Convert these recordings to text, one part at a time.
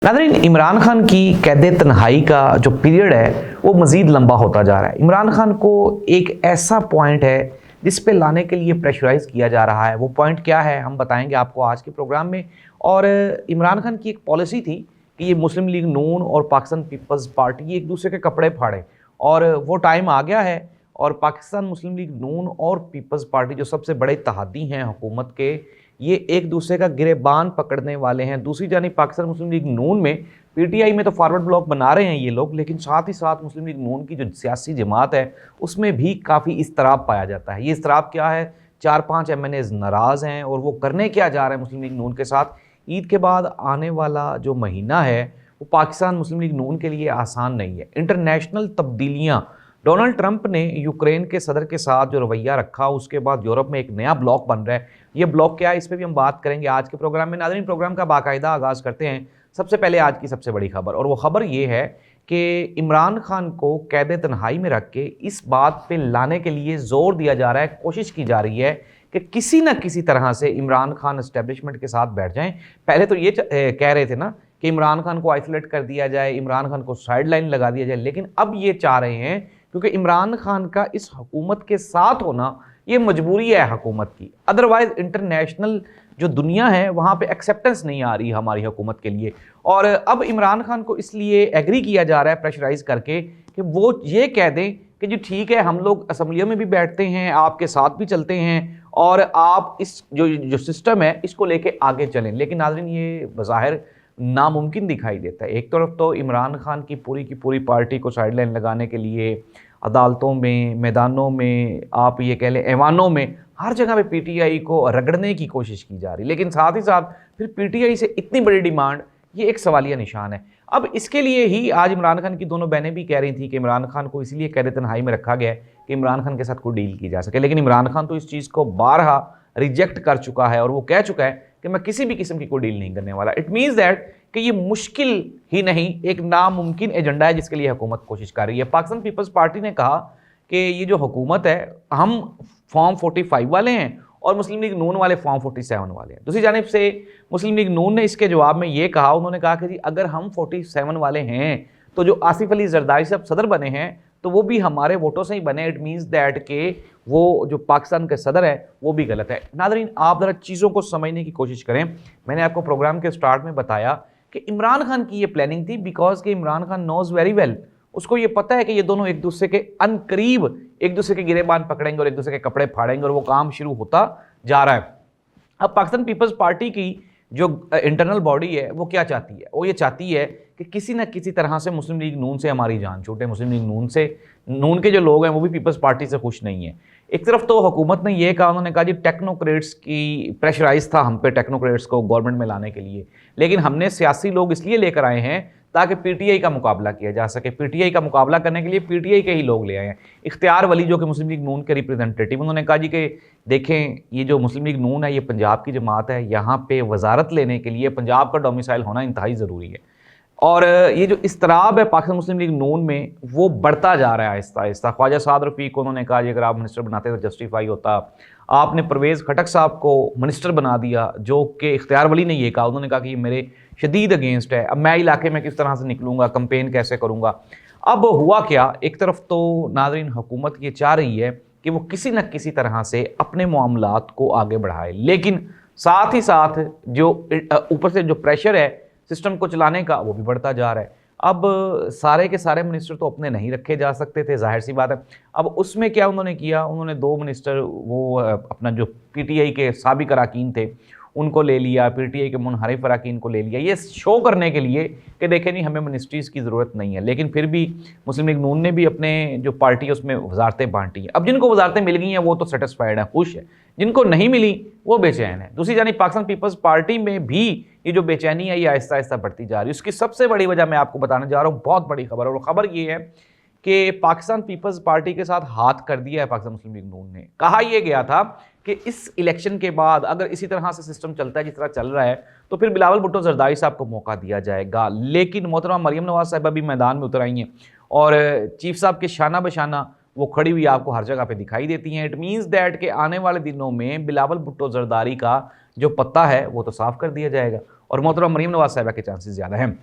नाज़रीन, इमरान खान की कैद तन्हाई का जो पीरियड है वो मज़ीद लंबा होता जा रहा है। इमरान खान को एक ऐसा पॉइंट है जिस पे लाने के लिए प्रेशराइज़ किया जा रहा है। वो पॉइंट क्या है हम बताएंगे आपको आज के प्रोग्राम में। और इमरान खान की एक पॉलिसी थी कि ये मुस्लिम लीग नून और पाकिस्तान पीपल्स पार्टी एक दूसरे के कपड़े फाड़े, और वो टाइम आ गया है। और पाकिस्तान मुस्लिम लीग नून और पीपल्स पार्टी जो सबसे बड़े तहादी हैं हुकूमत के, ये एक दूसरे का गिरेबान पकड़ने वाले हैं। दूसरी जानिब पाकिस्तान मुस्लिम लीग नून में पीटीआई में तो फॉरवर्ड ब्लॉक बना रहे हैं ये लोग, लेकिन साथ ही साथ मुस्लिम लीग नून की जो सियासी जमात है उसमें भी काफ़ी इस्तराब पाया जाता है। ये इस्तराब क्या है? 4-5 एमएनएज़ नाराज़ हैं और वो करने क्या जा रहे हैं मुस्लिम लीग नून के साथ। ईद के बाद आने वाला जो महीना है वो पाकिस्तान मुस्लिम लीग नून के लिए आसान नहीं है। इंटरनेशनल तब्दीलियाँ, डोनाल्ड ट्रंप ने यूक्रेन के सदर के साथ जो रवैया रखा, उसके बाद यूरोप में एक नया ब्लॉक बन रहा है। ये ब्लॉक क्या है, इस पर भी हम बात करेंगे आज के प्रोग्राम में। नाज़रीन, प्रोग्राम का बाकायदा आगाज़ करते हैं। सबसे पहले आज की सबसे बड़ी खबर, और वो खबर ये है कि इमरान खान को कैद तन्हाई में रख के इस बात पे लाने के लिए ज़ोर दिया जा रहा है, कोशिश की जा रही है कि किसी न किसी तरह से इमरान खान एस्टेब्लिशमेंट के साथ बैठ जाएं। पहले तो ये कह रहे थे ना कि इमरान खान को आइसोलेट कर दिया जाए, इमरान खान को साइड लाइन लगा दिया जाए, लेकिन अब ये चाह रहे हैं क्योंकि इमरान खान का इस हुकूमत के साथ होना ये मजबूरी है हुकूमत की। अदरवाइज इंटरनेशनल जो दुनिया है वहाँ पे एक्सेप्टेंस नहीं आ रही हमारी हुकूमत के लिए। और अब इमरान खान को इसलिए एग्री किया जा रहा है प्रेशराइज करके कि वो ये कह दें कि जी ठीक है, हम लोग असम्बलियों में भी बैठते हैं, आपके साथ भी चलते हैं और आप इस जो सिस्टम है इसको लेके आगे चलें। लेकिन नाज़रीन, ये बज़ाहिर नामुमकिन दिखाई देता है। एक तरफ तो इमरान खान की पूरी पार्टी को साइडलाइन लगाने के लिए अदालतों में, मैदानों में, आप ये कह लें ऐवानों में, हर जगह पे पीटीआई को रगड़ने की कोशिश की जा रही, लेकिन साथ ही साथ फिर पीटीआई से इतनी बड़ी डिमांड, ये एक सवालिया निशान है। अब इसके लिए ही आज इमरान खान की दोनों बहनें भी कह रही थी कि इमरान खान को इसलिए कैद तन्हाई में रखा गया है कि इमरान खान के साथ कोई डील की जा सके। लेकिन इमरान खान तो इस चीज़ को बारहा रिजेक्ट कर चुका है और वो कह चुका है कि मैं किसी भी किस्म की कोई डील नहीं करने वाला। इट मीन्स दैट कि ये मुश्किल ही नहीं, एक नामुमकिन एजेंडा है जिसके लिए हुकूमत कोशिश कर रही है। पाकिस्तान पीपल्स पार्टी ने कहा कि ये जो हुकूमत है, हम फॉर्म 45 वाले हैं और मुस्लिम लीग नून वाले फॉर्म 47 वाले हैं। दूसरी जानिब से मुस्लिम लीग नून ने इसके जवाब में ये कहा, उन्होंने कहा कि जी अगर हम 47 वाले हैं तो जो आसिफ अली जरदारी साहब सदर बने हैं तो वो भी हमारे वोटों से ही बने। इट मीन्स दैट के वो जो पाकिस्तान के सदर है वो भी गलत है। नाज़रीन, आप ज़रा चीज़ों को समझने की कोशिश करें। मैंने आपको प्रोग्राम के स्टार्ट में बताया कि इमरान खान की ये प्लानिंग थी बिकॉज कि Imran Khan knows very well, उसको ये पता है कि ये दोनों एक दूसरे के अनकरीब एक दूसरे के गिरेबान पकड़ेंगे और एक दूसरे के कपड़े फाड़ेंगे, और वो काम शुरू होता जा रहा है। अब पाकिस्तान पीपल्स पार्टी की जो इंटरनल बॉडी है वो क्या चाहती है? वो ये चाहती है कि किसी न किसी तरह से मुस्लिम लीग नून से हमारी जान छूटे। मुस्लिम लीग नून से, नून के जो लोग हैं वो भी पीपल्स पार्टी से खुश नहीं है। एक तरफ तो हुकूमत ने ये कहा, उन्होंने कहा जी टेक्नोक्रेट्स की प्रेशराइज था हम पे टेक्नोक्रेट्स को गवर्नमेंट में लाने के लिए, लेकिन हमने सियासी लोग इसलिए लेकर आए हैं ताकि पीटीआई का मुकाबला किया जा सके। पीटीआई का मुकाबला करने के लिए पीटीआई के ही लोग ले आए हैं। इख्तियार वली जो कि मुस्लिम लीग नून के रिप्रेजेंटेटिव, उन्होंने कहा जी कि देखें, ये जो मुस्लिम लीग नून है ये पंजाब की जमात है, यहाँ पे वजारत लेने के लिए पंजाब का डोमिसाइल होना इंतहाई ज़रूरी है। और ये जो इस्तराब है पाकिस्तान मुस्लिम लीग नून में वो बढ़ता जा रहा है आहिस्ता आहिस्ता। ख्वाजा साद रफ़ीक को उन्होंने कहा जी अगर आप मिनिस्टर बनाते तो जस्टिफाई होता। आपने परवेज़ खटक साहब को मिनिस्टर बना दिया, जो कि इख्तियार वली ने ये कहा, उन्होंने कहा कि ये मेरे शदीद अगेंस्ट है, अब मैं इलाके में किस तरह से निकलूँगा, कंपेन कैसे करूँगा। अब हुआ क्या, एक तरफ तो नाज़रीन हुकूमत ये चाह रही है कि वो किसी न किसी तरह से अपने मामलात को आगे बढ़ाए, लेकिन साथ ही साथ जो ऊपर से जो प्रेशर है सिस्टम को चलाने का वो भी बढ़ता जा रहा है। अब सारे के सारे मिनिस्टर तो अपने नहीं रखे जा सकते थे, जाहिर सी बात है। अब उसमें क्या उन्होंने किया, उन्होंने 2 मिनिस्टर वो अपना जो पीटीआई के साबिक अरकान थे उनको ले लिया, पीटीआई के मुनहरिफ अरकान को ले लिया, ये शो करने के लिए कि देखें नहीं हमें मिनिस्ट्रीज़ की ज़रूरत नहीं है। लेकिन फिर भी मुस्लिम लीग नून ने भी अपने जो पार्टी है उसमें वजारतें बांटी हैं। अब जिनको वजारतें मिल गई हैं वो तो सेटिस्फाइड हैं, खुश है, जिनको नहीं मिली वो बेचैन है। दूसरी जानिब पाकिस्तान पीपल्स पार्टी में भी ये जो बेचैनी है ये आहिस्ता आहिस्ता बढ़ती जा रही है। उसकी सबसे बड़ी वजह मैं आपको बताने जा रहा हूँ, बहुत बड़ी खबर है, और खबर ये है कि पाकिस्तान पीपल्स पार्टी के साथ हाथ कर दिया है पाकिस्तान मुस्लिम लीग नून ने। कहा यह गया था कि इस इलेक्शन के बाद अगर इसी तरह से सिस्टम चलता है जिस तरह चल रहा है तो फिर बिलावल भुट्टो जरदारी साहब को मौका दिया जाएगा। लेकिन मोहतरमा मरियम नवाज साहिबा भी मैदान में उतर आई हैं और चीफ साहब के शाना बशाना वो खड़ी हुई आपको हर जगह पे दिखाई देती हैं। इट मीन्स दैट कि आने वाले दिनों में बिलावल भुट्टो जरदारी का जो पत्ता है वो तो साफ कर दिया जाएगा। और मोहतरमा मरीम नवाज साहिबा के चांसेस ज़्यादा हैं।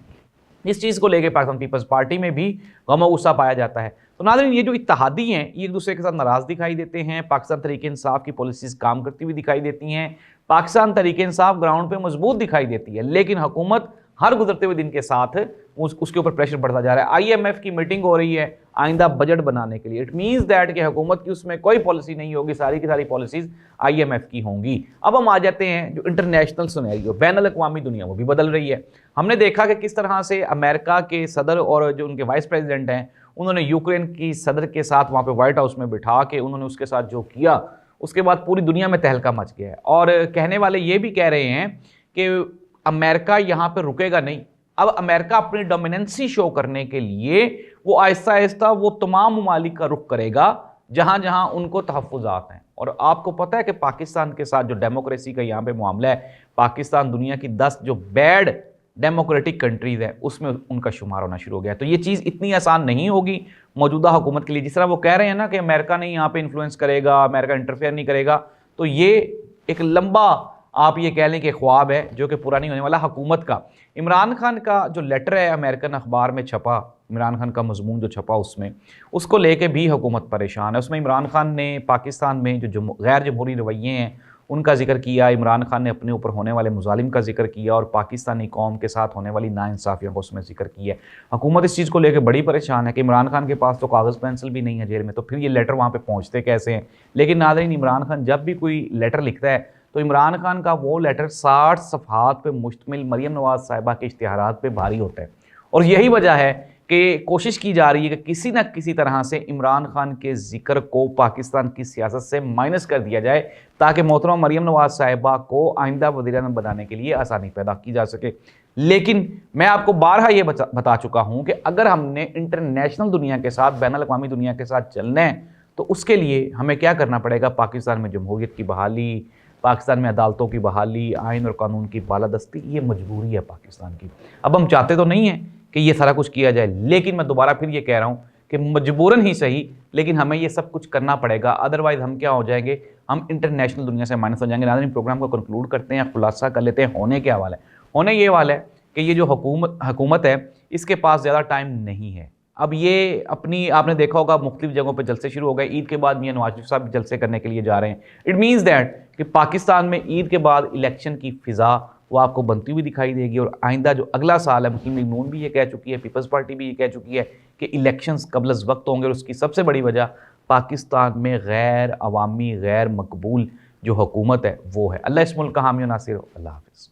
इस चीज़ को लेकर पाकिस्तान पीपल्स पार्टी में भी गम और गुस्सा पाया जाता है। तो नाज़रीन, ये जो इत्तेहादी हैं ये एक दूसरे के साथ नाराज़ दिखाई देते हैं। पाकिस्तान तहरीक इंसाफ की पॉलिसीज़ काम करती हुई दिखाई देती हैं। पाकिस्तान तहरीक इंसाफ ग्राउंड पे मजबूत दिखाई देती है, लेकिन हुकूमत हर गुजरते हुए दिन के साथ उसके ऊपर प्रेशर बढ़ता जा रहा है। IMF की मीटिंग हो रही है आइंदा बजट बनाने के लिए। इट मीन्स दैट कि हुकूमत की उसमें कोई पॉलिसी नहीं होगी, सारी की सारी पॉलिसीज़ IMF की होंगी। अब हम आ जाते हैं जो इंटरनेशनल सिनेरियो, बैनुल-अक़वामी दुनिया वो भी बदल रही है। हमने देखा कि किस तरह से अमेरिका के सदर और जो उनके वाइस प्रेसिडेंट हैं उन्होंने यूक्रेन की सदर के साथ वहाँ पे व्हाइट हाउस में बिठा के उन्होंने उसके साथ जो किया, उसके बाद पूरी दुनिया में तहलका मच गया है। और कहने वाले ये भी कह रहे हैं कि अमेरिका यहाँ पे रुकेगा नहीं। अब अमेरिका अपनी डोमिनेंसी शो करने के लिए वो आहिस्ता आहिस्ता वो तमाम ममालिक का रुख करेगा जहाँ जहाँ उनको तहफ़्फ़ुज़ात हैं। और आपको पता है कि पाकिस्तान के साथ जो डेमोक्रेसी का यहाँ पे मामला है, पाकिस्तान दुनिया की 10 जो बैड डेमोक्रेटिक कंट्रीज़ है उसमें उनका शुमार होना शुरू हो गया। तो ये चीज़ इतनी आसान नहीं होगी मौजूदा हुकूमत के लिए। जिस तरह वो कह रहे हैं ना कि अमेरिका नहीं यहाँ पे इन्फ्लुएंस करेगा, अमेरिका इंटरफेयर नहीं करेगा, तो ये एक लंबा आप ये कह लें कि ख्वाब है जो कि पूरा नहीं होने वाला हुकूमत का। इमरान खान का जो लेटर है अमेरिकन अखबार में छपा, इमरान खान का मजमून जो छपा उसमें, उसको लेके भी हुकूमत परेशान है। उसमें इमरान खान ने पाकिस्तान में जो गैर जमहूरी रवैये हैं उनका जिक्र किया। इमरान खान ने अपने ऊपर होने वाले मुजालिम का जिक्र किया और पाकिस्तानी कौम के साथ होने वाली नाइंसाफ़ियों को उसमें जिक्र किया। हुकूमत इस चीज़ को लेकर बड़ी परेशान है कि इमरान खान के पास तो कागज़ पेंसिल भी नहीं है जेल में, तो फिर ये लेटर वहाँ पे पहुँचते कैसे हैं। लेकिन नाज़रीन, इमरान खान जब भी कोई लेटर लिखता है तो इमरान खान का वो लेटर 60 सफ़हात पे मुश्तमिल मरीम नवाज़ साहिबा के इश्तिहारात पे भारी होता है। और यही वजह है कि कोशिश की जा रही है कि किसी न किसी तरह से इमरान खान के ज़िक्र को पाकिस्तान की सियासत से माइनस कर दिया जाए ताकि मोहतरमा मरीम नवाज़ साहिबा को आइंदा वज़ीर-ए-आज़म बनाने के लिए आसानी पैदा की जा सके। लेकिन मैं आपको बारहा ये बता चुका हूँ कि अगर हमने इंटरनेशनल दुनिया के साथ, बैनुल-अक़वामी दुनिया के साथ चलना है तो उसके लिए हमें क्या करना पड़ेगा। पाकिस्तान में जमहूरियत की बहाली, पाकिस्तान में अदालतों की बहाली, आइन और कानून की बालादस्ती, ये मजबूरी है पाकिस्तान की। अब हम चाहते तो नहीं हैं कि ये सारा कुछ किया जाए, लेकिन मैं दोबारा फिर ये कह रहा हूँ कि मजबूरन ही सही, लेकिन हमें ये सब कुछ करना पड़ेगा। अदरवाइज़ हम क्या हो जाएंगे, हम इंटरनेशनल दुनिया से माइनस हो जाएंगे। नाज़रीन, प्रोग्राम को कंक्लूड करते हैं, खुलासा कर लेते हैं। होने क्या वाला है, होने ये वाला है कि ये जो हुकूमत है इसके पास ज़्यादा टाइम नहीं है। अब ये अपनी, आपने देखा होगा मुख्तलिफ जगहों पे जलसे शुरू हो गए। ईद के बाद मियां नवाज शरीफ साहब जलसे करने के लिए जा रहे हैं। इट मीन्स दैट कि पाकिस्तान में ईद के बाद इलेक्शन की फ़िज़ा वो आपको बनती हुई दिखाई देगी। और आइंदा जो अगला साल है, मुस्लिम लीग नून भी ये कह चुकी है, पीपल्स पार्टी भी ये कह चुकी है कि इलेक्शंस कबल अज़ वक्त होंगे। और उसकी सबसे बड़ी वजह पाकिस्तान में गैर अवामी, गैर मकबूल जो हुकूमत है वो है। अल्लाह इस मुल्क का हामी और नासिर हो। अल्लाह हाफ़िज़।